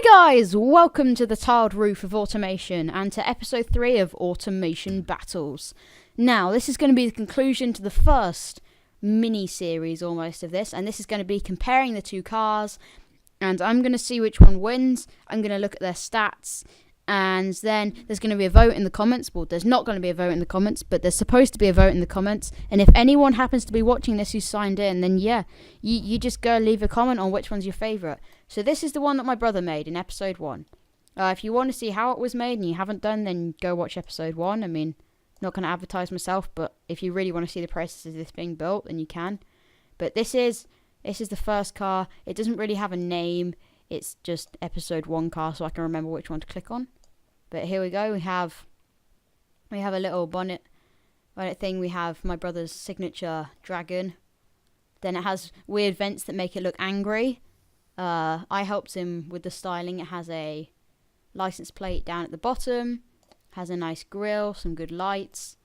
Hi guys, welcome to the tiled roof of automation and to episode 3 of Automation Battles. Now, this is going to be the conclusion to the first mini-series almost of this, and this is going to be comparing the two cars, and I'm going to see which one wins. I'm going to look at their stats, and then there's going to be a vote in the comments. Well, there's not going to be a vote in the comments, but there's supposed to be a vote in the comments, and if anyone happens to be watching this who's signed in, then yeah, you just go leave a comment on which one's your favourite. So this is the one that my brother made in episode 1. If you want to see how it was made and you haven't done, then go watch episode 1. I mean, not going to advertise myself, but if you really want to see the process of this being built, then you can. But this is the first car. It doesn't really have a name. It's just episode 1 car, so I can remember which one to click on. But here we go. We have a little bonnet thing. We have my brother's signature dragon. Then it has weird vents that make it look angry. I helped him with the styling. It has a license plate down at the bottom, has a nice grille, some good lights.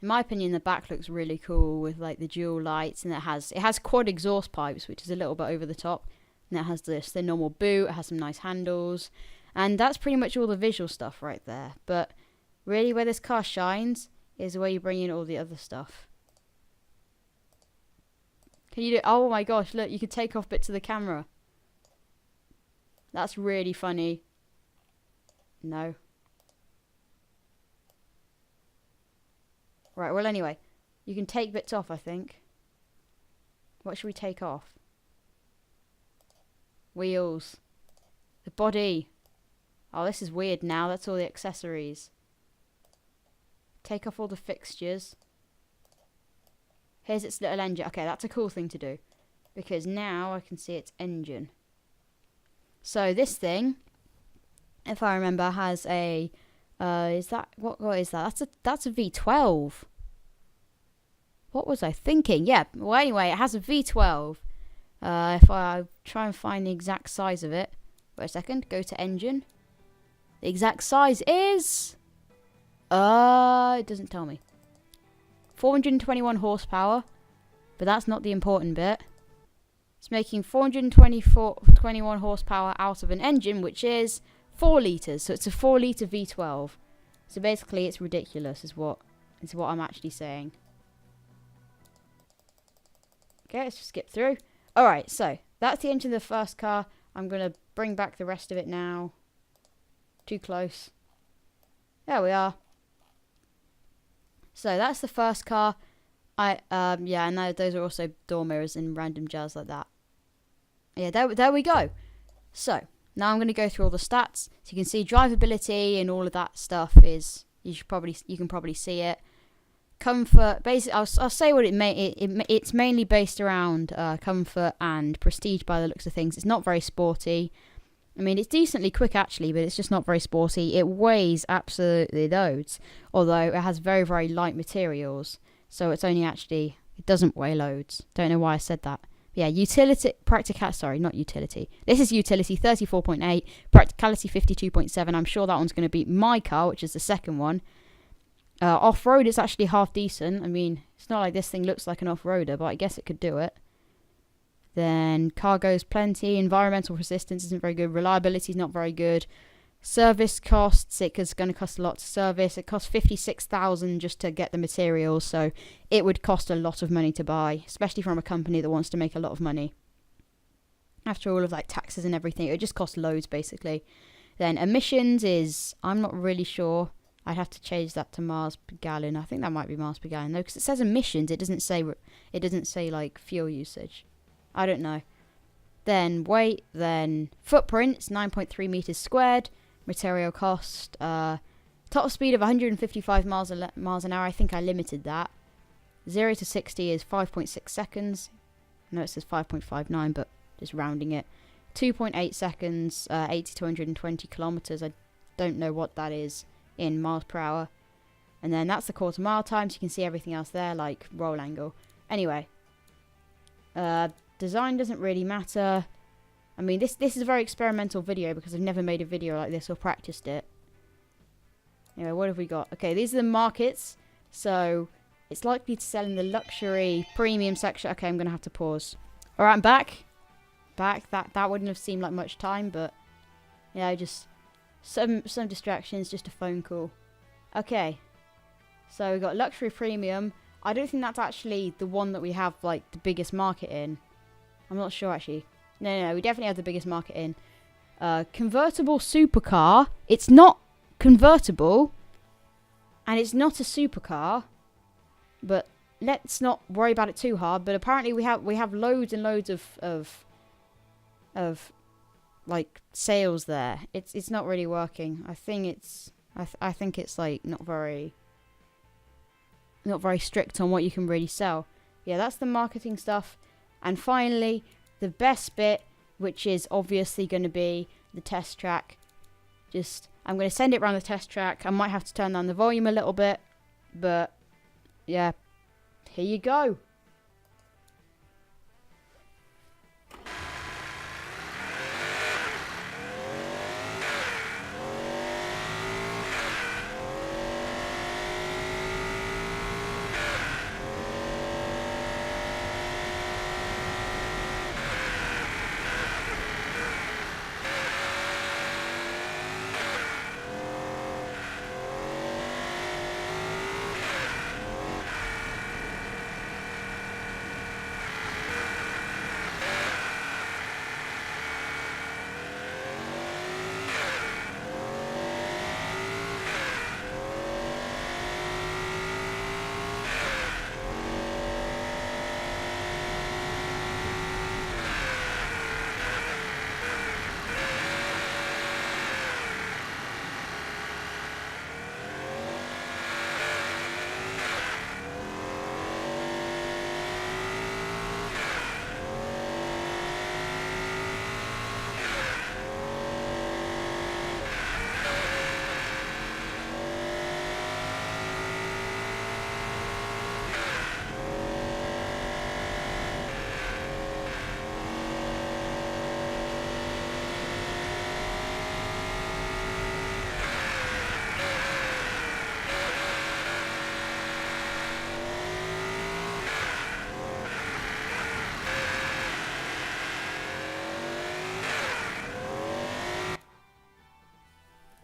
In my opinion, the back looks really cool with like the dual lights, and it has quad exhaust pipes, which is a little bit over the top. And it has the normal boot. It has some nice handles, and that's pretty much all the visual stuff right there. But really, where this car shines is where you bring in all the other stuff. Can you do? Oh my gosh! Look, you can take off bits of the camera. That's really funny. No. Right, well anyway. You can take bits off, I think. What should we take off? Wheels. The body. Oh, this is weird now. That's all the accessories. Take off all the fixtures. Here's its little engine. Okay, that's a cool thing to do. Because now I can see its engine. So this thing, if I remember, has a what is that? That's a V12. What was I thinking? Yeah. Well, anyway, it has a V12. If I try and find the exact size of it, wait a second. Go to engine. The exact size is it doesn't tell me. 421 horsepower, but that's not the important bit. It's making 421 horsepower out of an engine, which is 4 litres. So it's a 4 litre V12. So basically, it's ridiculous, is what I'm actually saying. Okay, let's just skip through. Alright, so that's the engine of the first car. I'm going to bring back the rest of it now. Too close. There we are. So that's the first car. Yeah, and those are also door mirrors and random jazz like that. Yeah, there we go. So now I'm going to go through all the stats. So you can see drivability and all of that stuff is you can probably see it. Comfort, basically, I'll say what it's mainly based around comfort and prestige by the looks of things. It's not very sporty. I mean, it's decently quick actually, but it's just not very sporty. It weighs absolutely loads, although it has very, very light materials. So it doesn't weigh loads. Don't know why I said that. Yeah, utility, not utility. This is utility 34.8, practicality 52.7. I'm sure that one's going to beat my car, which is the second one. Off-road is actually half decent. I mean, it's not like this thing looks like an off-roader, but I guess it could do it. Then cargo's plenty. Environmental resistance isn't very good. Reliability is not very good. Service costs, it's going to cost a lot to service. It costs 56,000 just to get the materials, so it would cost a lot of money to buy, especially from a company that wants to make a lot of money. After all of like taxes and everything, it would just cost loads basically. Then emissions is, I'm not really sure. I'd have to change that to miles per gallon. I think that might be miles per gallon though, because it says emissions. It doesn't say like fuel usage. I don't know. Then weight, then footprints, 9.3 meters squared. Material cost, top speed of 155 miles an hour. I think I limited that. 0 to 60 is 5.6 seconds. No, it says 5.59, but just rounding it. 2.8 seconds, 80 to 120 kilometers. I don't know what that is in miles per hour. And then that's the quarter mile time, so you can see everything else there, like roll angle. Anyway, design doesn't really matter. I mean, this is a very experimental video because I've never made a video like this or practiced it. Anyway, what have we got? Okay, these are the markets. So, it's likely to sell in the luxury premium section. Okay, I'm going to have to pause. Alright, I'm back. That wouldn't have seemed like much time, but You know, just some distractions, just a phone call. Okay. So we've got luxury premium. I don't think that's actually the one that we have like the biggest market in. I'm not sure actually. No, we definitely have the biggest market in. Convertible supercar. It's not convertible, and it's not a supercar. But let's not worry about it too hard. But apparently we have loads and loads of like sales there. It's not really working. I think it's like not very strict on what you can really sell. Yeah, that's the marketing stuff. And finally, the best bit, which is obviously going to be the test track. I'm going to send it around the test track. I might have to turn down the volume a little bit, but yeah, here you go.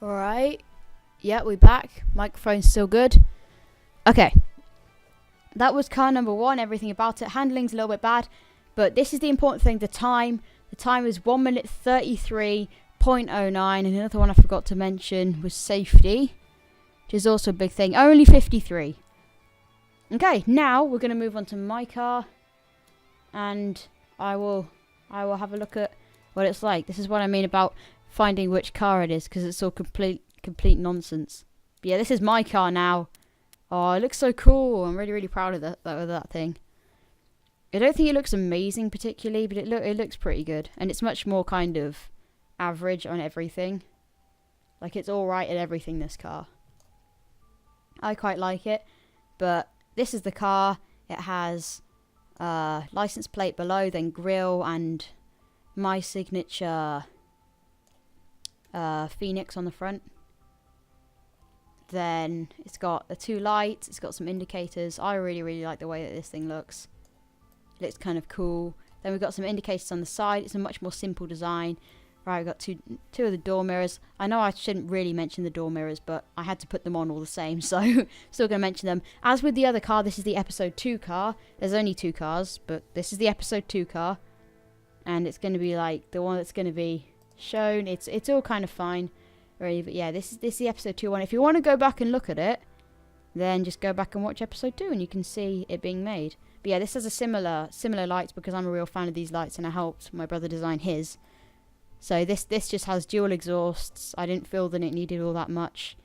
Alright. Yeah, we're back. Microphone's still good. Okay. That was car number 1, everything about it. Handling's a little bit bad, but this is the important thing, the time. The time is 1 minute 33.09, and another one I forgot to mention was safety, which is also a big thing. Only 53. Okay, now we're going to move on to my car, and I will have a look at what it's like. This is what I mean about finding which car it is, because it's all complete nonsense. But yeah, this is my car now. Oh, it looks so cool. I'm really proud of that thing. I don't think it looks amazing particularly, but it looks pretty good, and it's much more kind of average on everything. Like, it's all right at everything, this car. I quite like it, but this is the car. It has license plate below, then grille, and my signature Phoenix on the front. Then it's got the 2 lights, it's got some indicators. I really like the way that this thing looks. It looks kind of cool. Then we've got some indicators on the side. It's a much more simple design. Right, we've got two of the door mirrors. I know I shouldn't really mention the door mirrors, but I had to put them on all the same, so still going to mention them. As with the other car, this is the episode 2 car. There's only 2 cars, but this is the episode 2 car. And it's going to be like the one that's going to be shown. It's all kind of fine. Really, but yeah, this is the episode 2 one. If you want to go back and look at it, then just go back and watch episode 2 and you can see it being made. But yeah, this has a similar lights because I'm a real fan of these lights and I helped my brother design his. So this just has dual exhausts. I didn't feel that it needed all that much.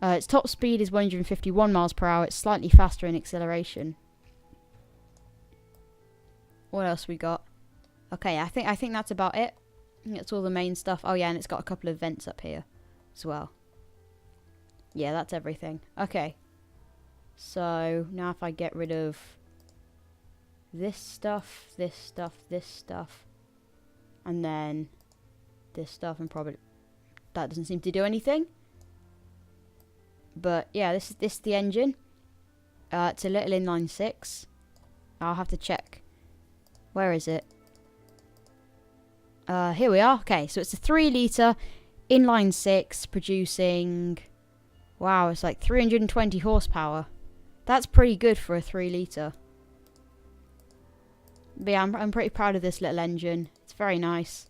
Its top speed is 151 miles per hour. It's slightly faster in acceleration. What else we got? Okay, I think that's about it. I think that's all the main stuff. Oh yeah, and it's got a couple of vents up here as well. Yeah, that's everything. Okay. So now if I get rid of this stuff, and then this stuff, and probably that doesn't seem to do anything. But yeah, this is the engine. It's a little inline 6. I'll have to check. Where is it? Here we are. Okay, so it's a 3 litre. inline 6 producing, wow, it's like 320 horsepower. That's pretty good for a 3 litre. But yeah, I'm pretty proud of this little engine. It's very nice.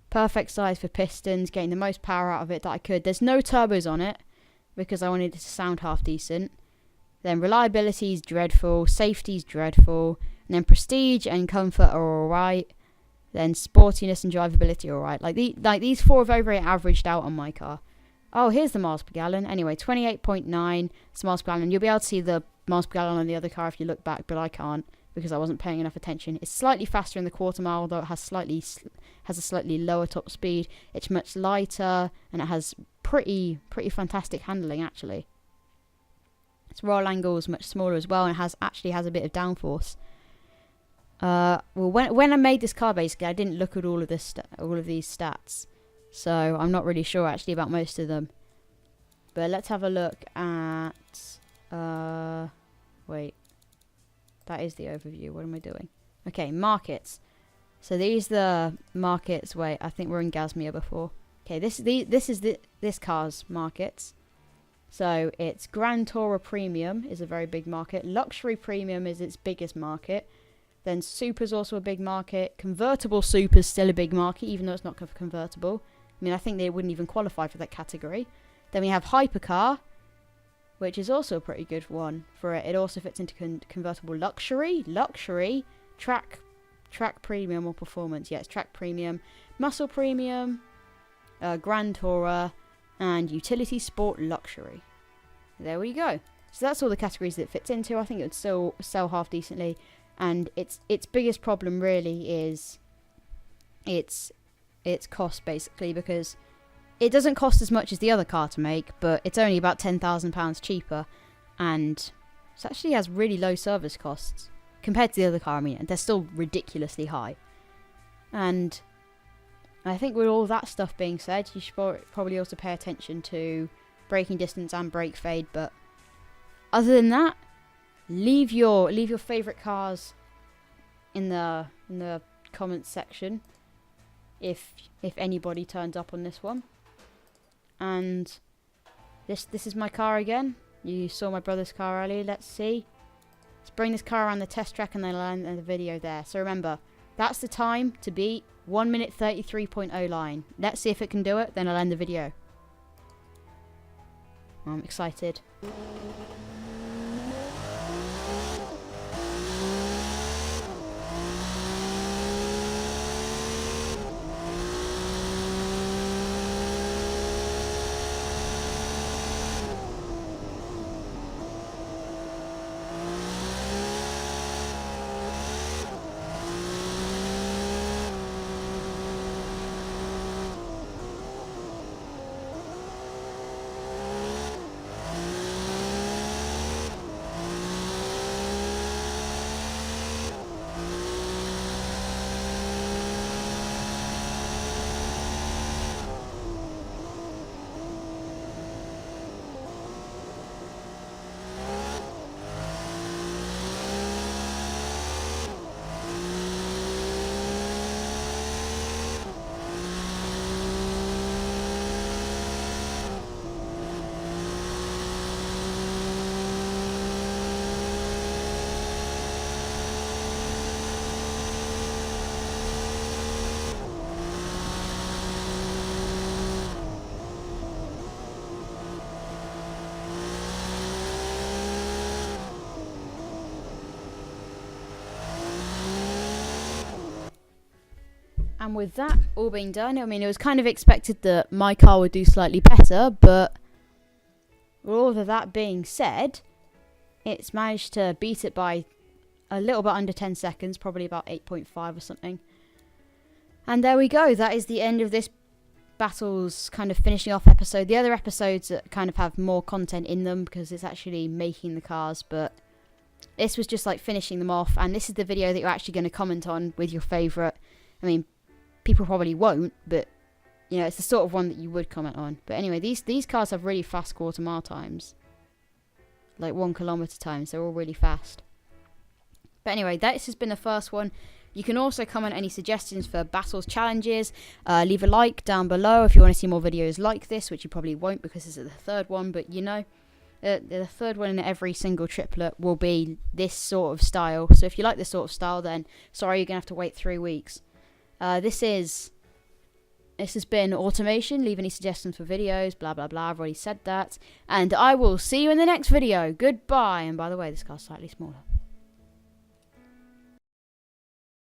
Perfect size for pistons, getting the most power out of it that I could. There's no turbos on it because I wanted it to sound half decent. Then reliability is dreadful, safety is dreadful, and then prestige and comfort are alright. Then sportiness and drivability are alright. Like these four are very, very averaged out on my car. Oh, here's the miles per gallon. Anyway, 28.9 miles per gallon. You'll be able to see the miles per gallon on the other car if you look back, but I can't because I wasn't paying enough attention. It's slightly faster in the quarter mile, although it has a slightly lower top speed. It's much lighter, and it has pretty fantastic handling actually. Its roll angle is much smaller as well, and it actually has a bit of downforce. Well, when I made this car, basically, I didn't look at all of these stats, so I'm not really sure actually about most of them. But let's have a look at. Wait, that is the overview. What am I doing? Okay, markets. So these are the markets. Wait, I think we're in Gasmia before. Okay, this is this car's markets. So it's Grand Tourer Premium is a very big market. Luxury Premium is its biggest market. Then Super's also a big market. Convertible Super's still a big market, even though it's not convertible. I mean, I think they wouldn't even qualify for that category. Then we have Hypercar, which is also a pretty good one for it. It also fits into convertible luxury, track premium or performance. Yeah, it's track premium, muscle premium, Grand Tourer, and utility sport luxury. There we go. So that's all the categories that it fits into. I think it would still sell half decently. And its biggest problem really is its cost, basically, because it doesn't cost as much as the other car to make, but it's only about £10,000 cheaper, and it actually has really low service costs compared to the other car. I mean, they're still ridiculously high. And I think with all that stuff being said, you should probably also pay attention to braking distance and brake fade. But other than that, leave your favorite cars in the comments section if anybody turns up on this one. And this is my car again. You saw my brother's car earlier. Let's bring this car around the test track, and then I'll end the video there. So remember, that's the time to beat 1 minute 33.0 line. Let's see if it can do it, then I'll end the video. I'm excited. And with that all being done, I mean, it was kind of expected that my car would do slightly better, but with all of that being said, it's managed to beat it by a little bit under 10 seconds, probably about 8.5 or something. And there we go. That is the end of this battles kind of finishing off episode. The other episodes kind of have more content in them because it's actually making the cars, but this was just like finishing them off. And this is the video that you're actually going to comment on with your favourite. I mean, people probably won't, but you know, it's the sort of one that you would comment on. But anyway, these cars have really fast quarter mile times, like 1 kilometre times. They're all really fast. But anyway, this has been the first one. You can also comment any suggestions for battles, challenges. Leave a like down below if you want to see more videos like this, which you probably won't because this is the third one, but you know, the third one in every single triplet will be this sort of style. So if you like this sort of style, then sorry, you're going to have to wait 3 weeks. This has been Automation. Leave any suggestions for videos, blah, blah, blah. I've already said that. And I will see you in the next video. Goodbye. And by the way, this car's slightly smaller.